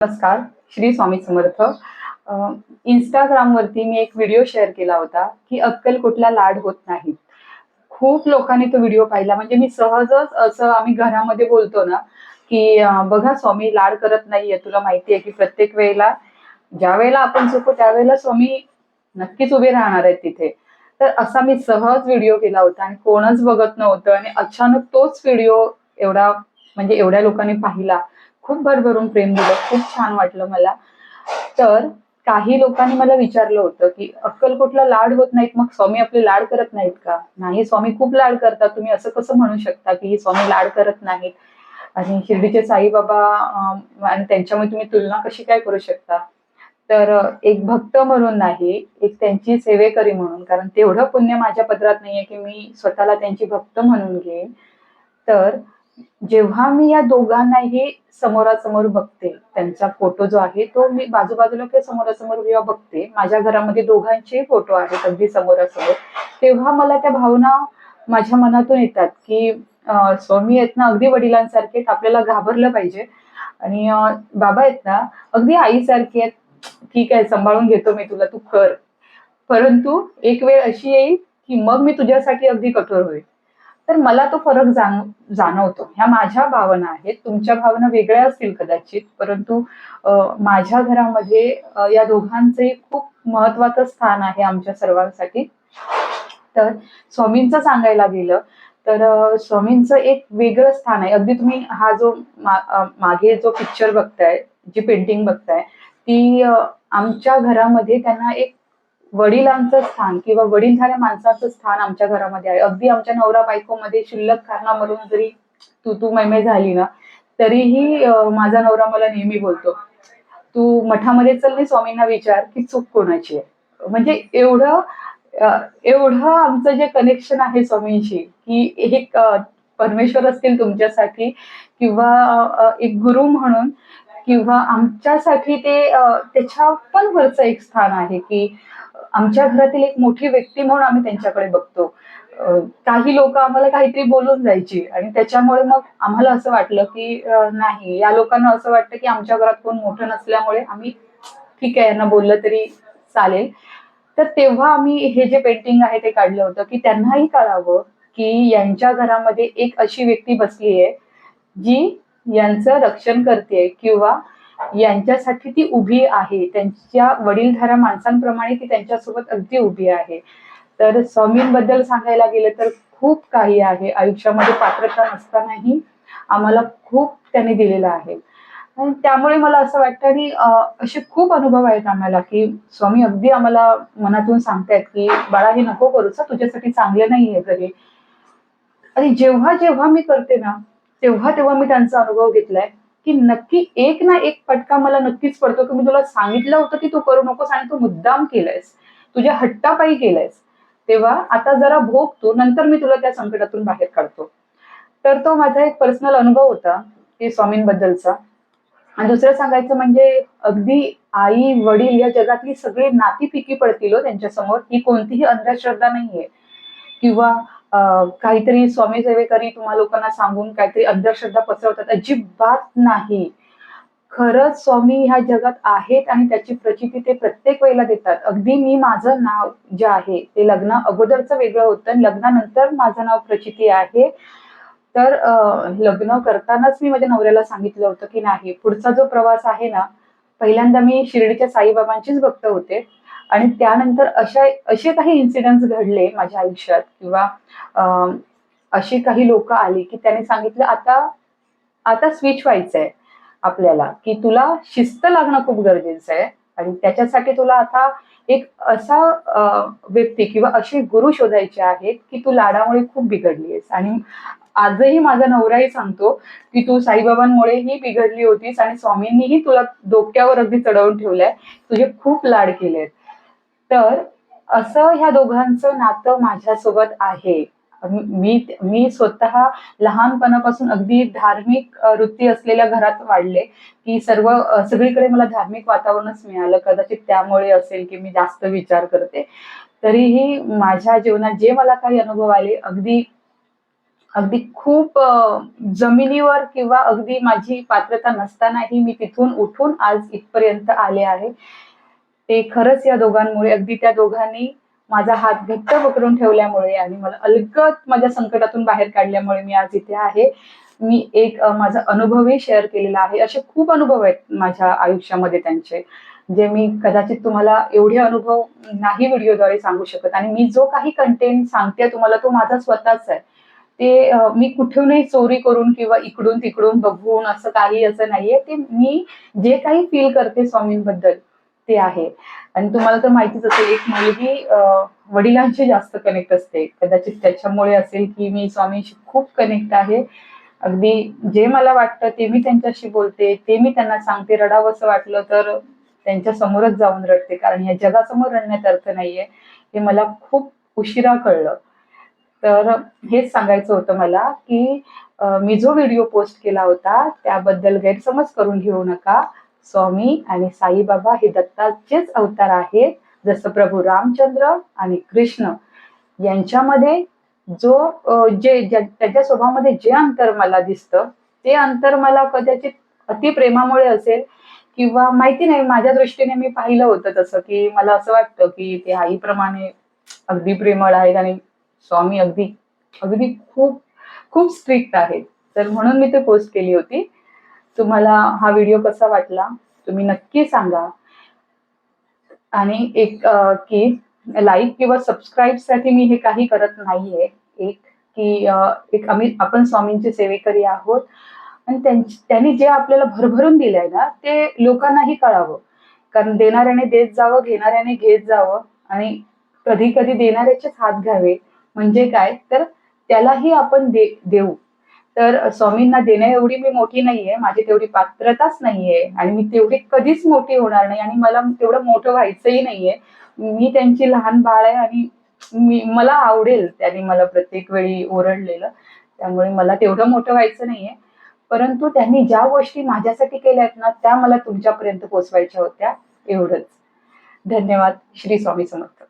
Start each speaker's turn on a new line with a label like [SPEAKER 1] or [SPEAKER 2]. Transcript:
[SPEAKER 1] नमस्कार. श्री स्वामी समर्थ. इंस्टाग्रामवरती मी एक व्हिडिओ शेअर केला होता की अक्कलकोटला लाड होत नाहीत. खूप लोकांनी तो व्हिडिओ पाहिला. म्हणजे मी सहजच असं आम्ही घरामध्ये बोलतो ना की बघा स्वामी लाड करत नाहीये. तुला माहिती आहे की प्रत्येक वेळेला ज्या वेळेला आपण चुकू त्यावेळेला स्वामी नक्कीच उभे राहणार आहेत तिथे. तर असा मी सहज व्हिडिओ केला होता आणि कोणच बघत नव्हतं आणि अचानक तोच व्हिडिओ एवढा म्हणजे एवढ्या लोकांनी पाहिला. खूप भरभरून प्रेम दिलं. खूप छान वाटलं मला. तर काही लोकांनी मला विचारलं होतं की अक्कलकोटला लाड होत नाहीत, मग स्वामी आपले लाड करत नाहीत का? नाही, स्वामी खूप लाड करतात. तुम्ही असं कसं म्हणू शकता की स्वामी लाड करत नाहीत आणि शिर्डीचे साईबाबा आणि त्यांच्यामुळे तुम्ही तुलना कशी काय करू शकता? तर एक भक्त म्हणून नाही, एक त्यांची सेवेकरी म्हणून, कारण तेवढं पुण्य माझ्या पदरात नाहीये की मी स्वतःला त्यांची भक्त म्हणून घेईन. तर जेव्हा मी या दोघांनाही समोरासमोर बघते, त्यांचा फोटो जो आहे तो मी बाजूबाजूला किंवा समोरासमोर जेव्हा बघते, माझ्या घरामध्ये दोघांचेही फोटो आहेत अगदी समोरासमोर, तेव्हा मला त्या भावना माझ्या मनातून येतात की स्वामी आहेत ना अगदी वडिलांसारखे, आपल्याला घाबरलं पाहिजे. आणि बाबा आहेत ना अगदी आईसारखे आहेत. ठीक आहे, सांभाळून घेतो मी तुला, तू कर. परंतु एक वेळ अशी येईल की मग मी तुझ्यासाठी अगदी कठोर होईल. तर मला तो फरक जाणवतो. ह्या माझ्या भावना आहेत. तुमच्या भावना वेगळ्या असतील कदाचित, परंतु माझ्या घरामध्ये या दोघांचे खूप महत्वाचं स्थान आहे आमच्या सर्वांसाठी. तर स्वामींचं सांगायला गेलं तर स्वामींचं एक वेगळं स्थान आहे. अगदी तुम्ही हा जो मागे जो पिक्चर बघताय, जी पेंटिंग बघताय, ती आमच्या घरामध्ये त्यांना एक वडिलांचं स्थान किंवा वडीलधाऱ्या माणसाचं स्थान आमच्या घरामध्ये आहे. अगदी आमच्या नवरा बायकोमध्ये क्षुल्लक कारणावरून जरी तू मैमे झाली ना, तरीही माझा नवरा मला नेहमी बोलतो, तू मठामध्ये चल आणि स्वामींना विचार की चूक कोणाची आहे. म्हणजे एवढं आमचं जे कनेक्शन आहे स्वामींशी, की एक परमेश्वर असतील तुमच्यासाठी किंवा एक गुरु म्हणून किंवा आमच्यासाठी ते त्याच्या पण वरचं एक स्थान आहे की आमच्या घरातील एक मोठी व्यक्ती म्हणून आम्ही त्यांच्याकडे बघतो. काही लोक आम्हाला काहीतरी बोलून जायची आणि त्याच्यामुळे मग आम्हाला असं वाटलं की नाही, या लोकांना असं वाटतं की आमच्या घरात कोण मोठं नसल्यामुळे आम्ही ठीक आहे, यांना बोललं तरी चालेल. तर तेव्हा आम्ही हे जे पेंटिंग आहे ते काढलं होतं की त्यांनाही कळावं की यांच्या घरामध्ये एक अशी व्यक्ती बसली आहे जी यांचं रक्षण करते किंवा यांच्यासाठी ती उभी आहे. त्यांच्या वडीलधाऱ्या माणसांप्रमाणे ती त्यांच्यासोबत अगदी उभी आहे. तर स्वामींबद्दल सांगायला गेलं तर खूप काही आहे. आयुष्यामध्ये पात्रता नसतानाही आम्हाला खूप त्यांनी दिलेलं आहे. आणि त्यामुळे मला असं वाटतं आणि असे खूप अनुभव आहेत आम्हाला की स्वामी अगदी आम्हाला मनातून सांगतायत की बाळा हे नको करूच, तुझ्यासाठी चांगलं नाहीये घरी. आणि जेव्हा जेव्हा मी करते ना, तेव्हा तेव्हा मी त्यांचा अनुभव घेतलाय की नक्की एक ना एक फटका मला नक्कीच पडतो की मी तुला सांगितलं होतं की तू करू नकोस आणि तू मुद्दाम केलंयस, तुझ्या हट्टापायी केलंयस. तेव्हा आता जरा भोग तू, नंतर मी तुला त्या संकटातून बाहेर काढतो. तर तो माझा एक पर्सनल अनुभव होता की स्वामींबद्दलचा. आणि दुसरं सांगायचं म्हणजे अगदी आई वडील या जगातली सगळी नाती फिकी पडतील हो त्यांच्यासमोर. ही कोणतीही अंधश्रद्धा नाहीये किंवा काहीतरी स्वामी सेवेकरी तुम्हा लोकांना सांगून काहीतरी अंधश्रद्धा पसरवतात, अजिबात नाही. खरंच स्वामी ह्या जगात आहेत आणि त्याची प्रचिती ते प्रत्येक वेळेला देतात. अगदी मी माझं नाव जे आहे ते लग्ना अगोदरचं वेगळं होतं आणि लग्नानंतर माझं नाव प्रचिती आहे. तर लग्न करतानाच मी माझ्या नवऱ्याला सांगितलं होतं की नाही, पुढचा जो प्रवास आहे ना, पहिल्यांदा मी शिर्डीच्या साईबाबांचीच भक्त होते आणि त्यानंतर असे काही इन्सिडेंट्स घडले माझ्या आयुष्यात किंवा अशी काही लोक आली की त्यांनी सांगितलं आता आता स्विच व्हायचंय आपल्याला, की तुला शिस्त लागणं खूप गरजेचं आहे आणि त्याच्यासाठी तुला आता एक असा व्यक्ती किंवा असे गुरु शोधायचे आहेत की तू लाडामुळे खूप बिघडलीयस. आणि आजही माझा नवराही सांगतो की तू साईबाबांमुळेही बिघडली होतीस आणि स्वामींनीही तुला डोक्यावर अगदी चढवून ठेवलंय, तुझे खूप लाड केलेत. तर असं ह्या दोघांचं नातं माझ्यासोबत आहे. मी मी स्वतः लहानपणापासून अगदी धार्मिक वृत्ती असलेल्या घरात वाढले, की सगळीकडे मला धार्मिक वातावरणच मिळालं. कदाचित त्यामुळे असेल की मी जास्त विचार करते. तरीही माझ्या जीवनात जे मला काही अनुभव आले, अगदी अगदी खूप जमिनीवर किंवा अगदी माझी पात्रता नसतानाही मी तिथून उठून आज इथपर्यंत आले आहे. ते खरंच या दोघांमुळे, अगदी त्या दोघांनी माझा हात घट्ट पकडून ठेवल्यामुळे आणि मला अलगद माझ्या संकटातून बाहेर काढल्यामुळे मी आज इथे आहे. मी एक माझा अनुभवही शेअर केलेला आहे. असे खूप अनुभव आहेत माझ्या आयुष्यामध्ये त्यांचे, जे मी कदाचित तुम्हाला एवढे अनुभव नाही व्हिडिओद्वारे सांगू शकत. आणि मी जो काही कंटेंट सांगते तुम्हाला तो माझा स्वतःच आहे. ते मी कुठूनही चोरी करून किंवा इकडून तिकडून बघून असं काही असं नाहीये. ते मी जे काही फील करते स्वामींबद्दल ते आहे. आणि तुम्हाला तर माहितीच असेल, एक मुलगी वडिलांशी जास्त कनेक्ट असते. कदाचित त्याच्यामुळे असेल की मी स्वामींशी खूप कनेक्ट आहे. अगदी जे मला वाटतं ते मी त्यांच्याशी बोलते, ते मी त्यांना सांगते. रडावंसं वाटलं तर त्यांच्या समोरच जाऊन रडते, कारण या जगासमोर रडण्यात अर्थ नाहीये, हे मला खूप उशिरा कळलं. तर हेच सांगायचं होतं मला, की मी जो व्हिडिओ पोस्ट केला होता त्याबद्दल गैरसमज करून घेऊ नका. स्वामी आणि साईबाबा हे दत्ताचेच अवतार आहेत. जसं प्रभू रामचंद्र आणि कृष्ण यांच्यामध्ये जो त्याच्या स्वभावामध्ये जे अंतर मला दिसतं, ते अंतर मला कदाचित अतिप्रेमामुळे असेल किंवा माहिती नाही, माझ्या दृष्टीने मी पाहिलं होतं तसं, की मला असं वाटतं की ते आईप्रमाणे अगदी प्रेमळ आहेत आणि स्वामी अगदी अगदी खूप खूप स्ट्रिक्ट आहेत. तर म्हणून मी ते पोस्ट केली होती. तुम्हाला हा व्हिडिओ कसा वाटला तुम्ही नक्की सांगा. आणि एक की लाईक किंवा सबस्क्राईब साठी मी हे काही करत नाहीये. एक की एक आपण स्वामींचे सेवेकरी आहोत आणि त्यांनी जे आपल्याला भरभरून दिलंय ना ते लोकांनाही कळावं. कारण देणाऱ्याने देत जावं, घेणाऱ्याने घेत जावं आणि कधी कधी देणाऱ्याचेच हात घ्यावे. म्हणजे काय तर त्यालाही आपण देऊ. तर स्वामींना देण्या एवढी मी मोठी नाहीये, माझी तेवढी पात्रताच नाहीये आणि मी तेवढी कधीच मोठी होणार नाही आणि मला तेवढं मोठं व्हायचंही नाहीये. मी त्यांची लहान बाळ आहे आणि मला आवडेल त्यांनी मला प्रत्येक वेळी ओरडलेलं. त्यामुळे मला तेवढं मोठं व्हायचं नाहीये. परंतु त्यांनी ज्या गोष्टी माझ्यासाठी केल्या आहेत ना, त्या मला तुमच्यापर्यंत पोहोचवायच्या होत्या. एवढंच. धन्यवाद. श्री स्वामी समर्थ.